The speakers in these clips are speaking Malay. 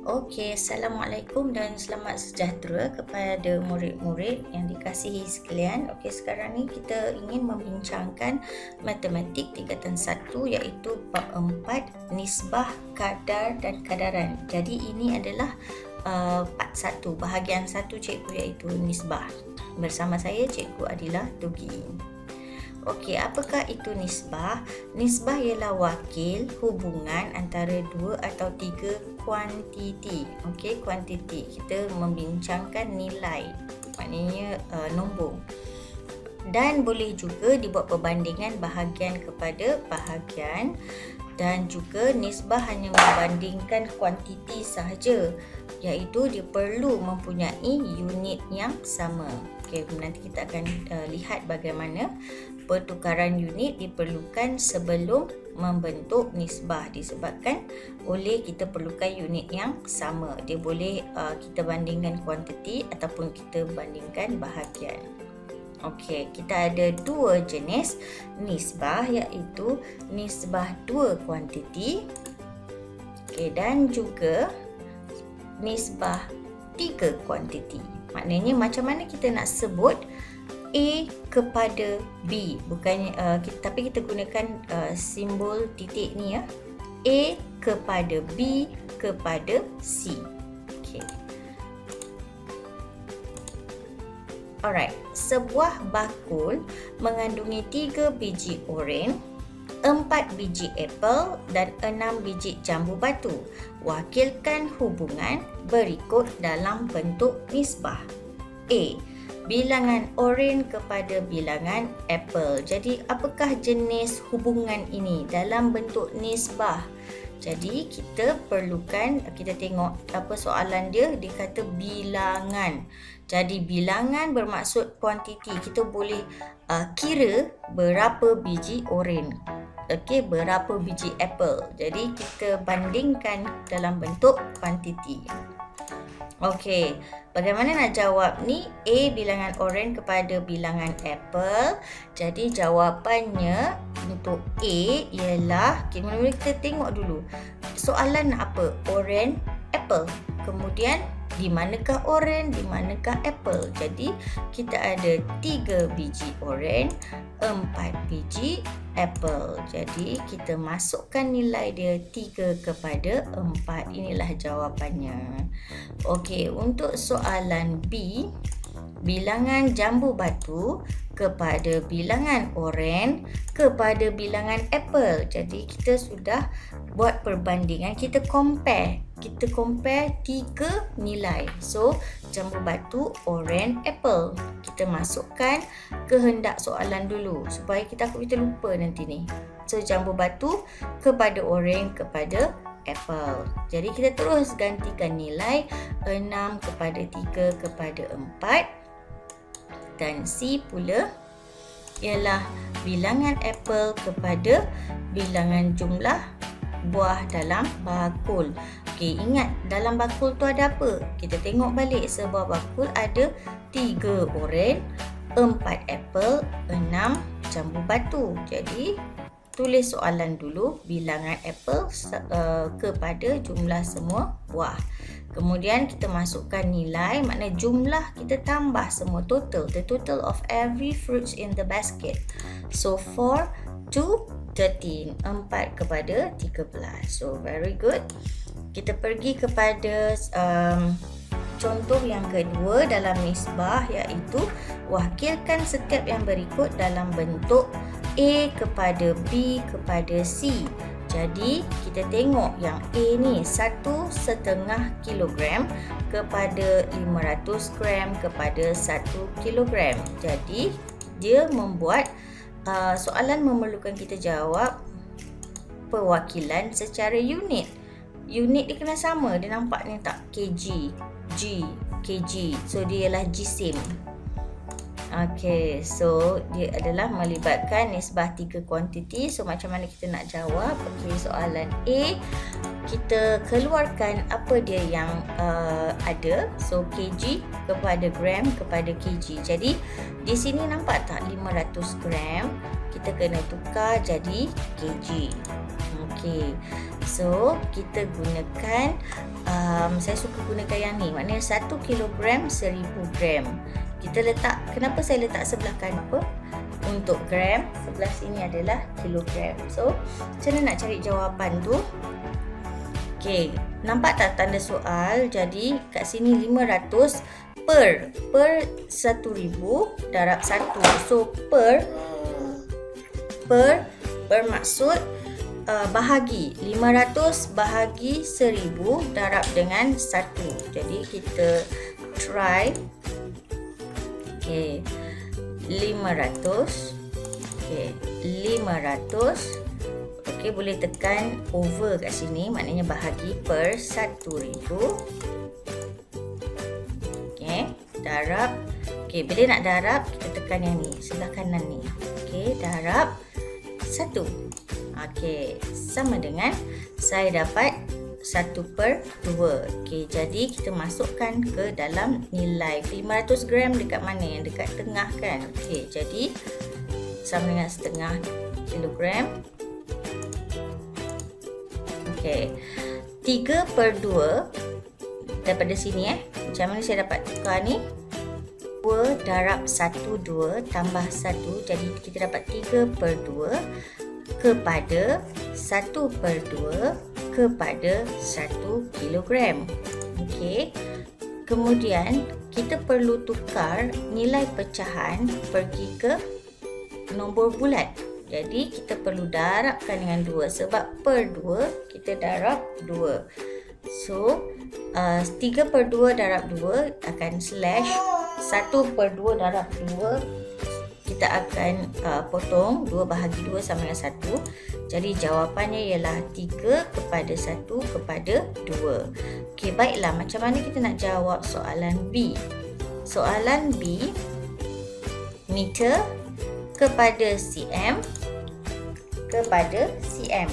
Okey, Assalamualaikum dan selamat sejahtera kepada murid-murid yang dikasihi sekalian. Okey, sekarang ni kita ingin membincangkan matematik tingkatan 1 iaitu bab 4 nisbah, kadar dan kadaran. Jadi ini adalah part 1, bahagian 1 cikgu iaitu nisbah. Bersama saya Cikgu Adilah Tugi. Okey, apakah itu nisbah? Nisbah ialah wakil hubungan antara dua atau tiga kuantiti. Okey, kuantiti. Kita membincangkan nilai, maknanya nombor. Dan boleh juga dibuat perbandingan bahagian kepada bahagian, dan juga nisbah hanya membandingkan kuantiti sahaja, iaitu dia perlu mempunyai unit yang sama. Okey, nanti kita akan lihat bagaimana pertukaran unit diperlukan sebelum membentuk nisbah, disebabkan oleh kita perlukan unit yang sama. Dia boleh kita bandingkan kuantiti ataupun kita bandingkan bahagian. Okey, kita ada dua jenis nisbah, iaitu nisbah dua kuantiti, okey, dan juga nisbah tiga kuantiti. Maknanya macam mana kita nak sebut A kepada B, bukannya tapi kita gunakan simbol titik ni ya. A kepada B kepada C. Okey. Alright, sebuah bakul mengandungi 3 biji oren, 4 biji apel dan 6 biji jambu batu. Wakilkan hubungan berikut dalam bentuk nisbah. A. Bilangan oren kepada bilangan apel. Jadi apakah jenis hubungan ini dalam bentuk nisbah? Jadi kita perlukan, kita tengok apa soalan dia kata bilangan. Jadi bilangan bermaksud kuantiti. Kita boleh kira berapa biji oren. Okey, berapa biji apel. Jadi kita bandingkan dalam bentuk kuantiti. Okey, bagaimana nak jawab ni? A bilangan oren kepada bilangan apple. Jadi jawapannya untuk A ialah, mula-mula kita tengok dulu soalan nak apa? Oren, apple. Kemudian di manakah oren, di manakah apple? Jadi kita ada 3 biji oren, 4 biji apple. Jadi kita masukkan nilai dia 3 kepada 4. Inilah jawapannya. Okey, untuk soalan B, bilangan jambu batu kepada bilangan oren kepada bilangan apple. Jadi kita sudah buat perbandingan, kita compare 3 nilai. So jambu batu, oren, apple. Kita masukkan kehendak soalan dulu supaya kita lupa nanti ni. So jambu batu kepada oren kepada apple. Jadi kita terus gantikan nilai 6 kepada 3 kepada 4. Dan C pula ialah bilangan apple kepada bilangan jumlah buah dalam bakul. Okey, ingat dalam bakul tu ada apa? Kita tengok balik, sebuah bakul ada 3 oren, 4 apple, 6 jambu batu. Jadi tulis soalan dulu, bilangan apple kepada jumlah semua buah. Kemudian kita masukkan nilai, makna jumlah kita tambah semua, total, the total of every fruits in the basket. So 4 to 13, 4 kepada 13. So very good. Kita pergi kepada contoh yang kedua dalam nisbah, iaitu wakilkan setiap yang berikut dalam bentuk A kepada B kepada C. Jadi kita tengok yang A ni 1,5 kilogram kepada 500 gram kepada 1 kilogram. Jadi dia membuat soalan memerlukan kita jawab perwakilan secara unit. Unit dia kena sama. Dia nampak ni tak? kg, G, kg. So dia ialah jisim. Okey, so dia adalah melibatkan nisbah 3 kuantiti. So macam mana kita nak jawab? Okey, soalan A, kita keluarkan apa dia yang ada. So kg kepada gram kepada kg. Jadi di sini nampak tak 500 gram, kita kena tukar jadi kg. Okey. So, kita gunakan, saya suka gunakan yang ni, maknanya 1 kilogram 1000 gram. Kita letak, kenapa saya letak sebelah kanan apa? Untuk gram, sebelah sini adalah kilogram. So, macam mana nak cari jawapan tu? Okey, nampak tak tanda soal? Jadi, kat sini 500 per 1000 darab 1. So, per bermaksud bahagi 500 bahagi 1000 darab dengan 1. Jadi kita try. Okey, 500. Okey, 500. Okey, boleh tekan over kat sini, maknanya bahagi per 1000. Okey, darab. Okey, bila nak darab kita tekan yang ni, sebelah kanan ni. Okey, darab 1. Okey, sama dengan saya dapat 1/2. Okey, jadi kita masukkan ke dalam nilai 500 gram dekat mana? Yang dekat tengah kan? Okey, jadi sama dengan setengah kilogram. Okey, 3/2 daripada sini macam mana saya dapat tukar ni? 2 darab 1, 2 tambah 1, jadi kita dapat 3/2 kepada 1/2 kepada 1 kilogram. Okey. Kemudian kita perlu tukar nilai pecahan pergi ke nombor bulat. Jadi kita perlu darabkan dengan 2 sebab per 2 kita darab 2. So 3/2 darab 2 akan slash 1/2 darab 2. Kita akan potong 2 bahagi 2 sama dengan 1. Jadi jawapannya ialah 3/1/2. Okey, baiklah, macam mana kita nak jawab soalan B? Soalan B, meter kepada cm kepada cm.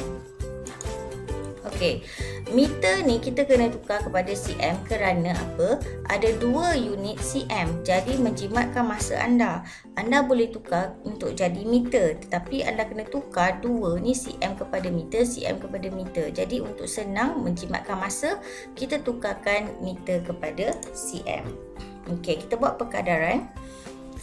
Okey, meter ni kita kena tukar kepada cm kerana apa? Ada 2 unit cm. Jadi menjimatkan masa anda. Anda boleh tukar untuk jadi meter, tetapi anda kena tukar 2 ni cm kepada meter, cm kepada meter. Jadi untuk senang menjimatkan masa, kita tukarkan meter kepada cm. Okey, kita buat perkadaran.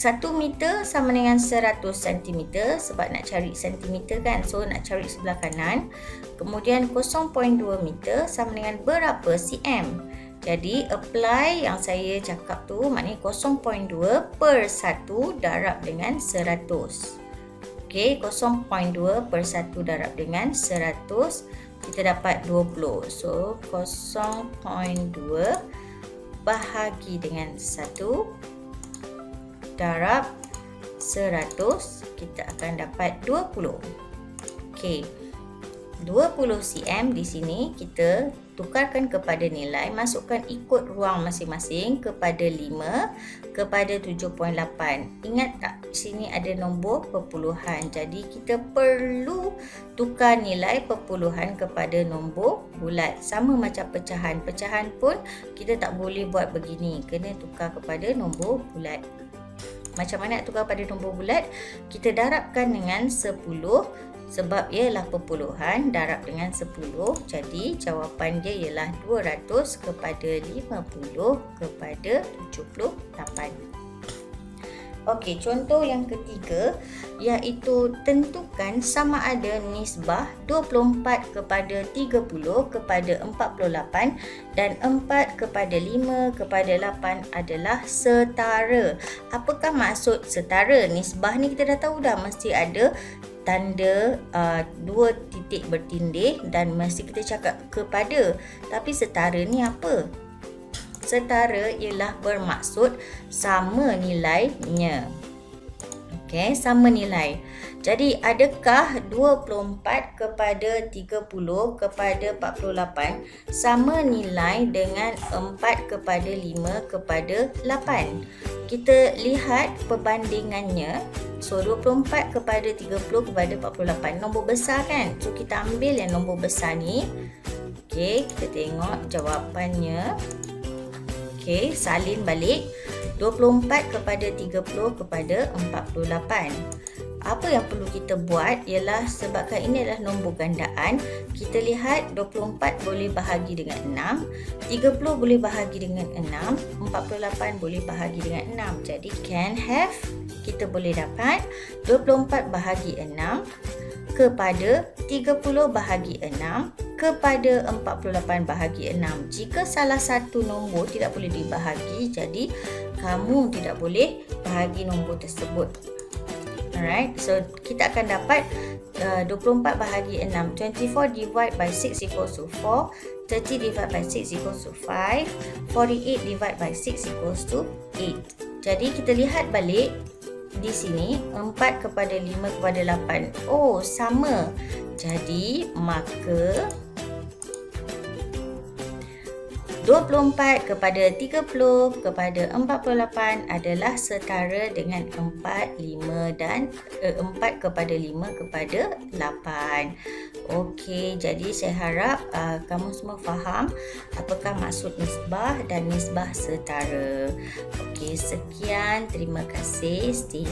1 meter sama dengan 100 cm sebab nak cari cm kan. So nak cari sebelah kanan. Kemudian 0.2 meter sama dengan berapa cm. Jadi apply yang saya cakap tu, maknanya 0.2 per 1 darab dengan 100. Okey, 0.2 per 1 darab dengan 100, kita dapat 20. So 0.2 bahagi dengan 1 darab 100, kita akan dapat 20. Okey, 20 cm di sini kita tukarkan kepada nilai, masukkan ikut ruang masing-masing kepada 5 kepada 7.8. Ingat tak, sini ada nombor perpuluhan. Jadi kita perlu tukar nilai perpuluhan kepada nombor bulat. Sama macam pecahan. Pecahan pun kita tak boleh buat begini, kena tukar kepada nombor bulat. Macam mana nak tukar pada nombor bulat? Kita darabkan dengan 10 sebab ialah perpuluhan, darab dengan 10. Jadi jawapan dia ialah 200 kepada 50 kepada 78. Okey, contoh yang ketiga iaitu tentukan sama ada nisbah 24 kepada 30 kepada 48 dan 4 kepada 5 kepada 8 adalah setara. Apakah maksud setara? Nisbah ni kita dah tahu dah, mesti ada tanda 2 titik bertindih dan mesti kita cakap kepada. Tapi setara ni apa? Setara ialah bermaksud sama nilainya. Okey, sama nilai. Jadi adakah 24 kepada 30 kepada 48 sama nilai dengan 4 kepada 5 kepada 8? Kita lihat perbandingannya. So 24 kepada 30 kepada 48, nombor besar kan? So kita ambil yang nombor besar ni. Okey, kita tengok jawapannya. Okey, salin balik. 24 kepada 30 kepada 48. Apa yang perlu kita buat ialah sebabkan ini adalah nombor gandaan, kita lihat 24 boleh bahagi dengan 6, 30 boleh bahagi dengan 6, 48 boleh bahagi dengan 6. Jadi can have, kita boleh dapat 24 bahagi 6 kepada 30 bahagi 6 kepada 48 bahagi 6. Jika salah satu nombor tidak boleh dibahagi, jadi kamu tidak boleh bahagi nombor tersebut. Alright, so kita akan dapat 24 bahagi 6. 24 divide by 6 equals to 4. 30 divide by 6 equals to 5. 48 divide by 6 equals to 8. Jadi kita lihat balik di sini 4 kepada 5 kepada 8. Oh, sama. Jadi maka 24 kepada 30 kepada 48 adalah setara dengan 4, 5 dan 4 kepada 5 kepada 8. Okey, jadi saya harap kamu semua faham apakah maksud nisbah dan nisbah setara. Okey, sekian. Terima kasih. Stay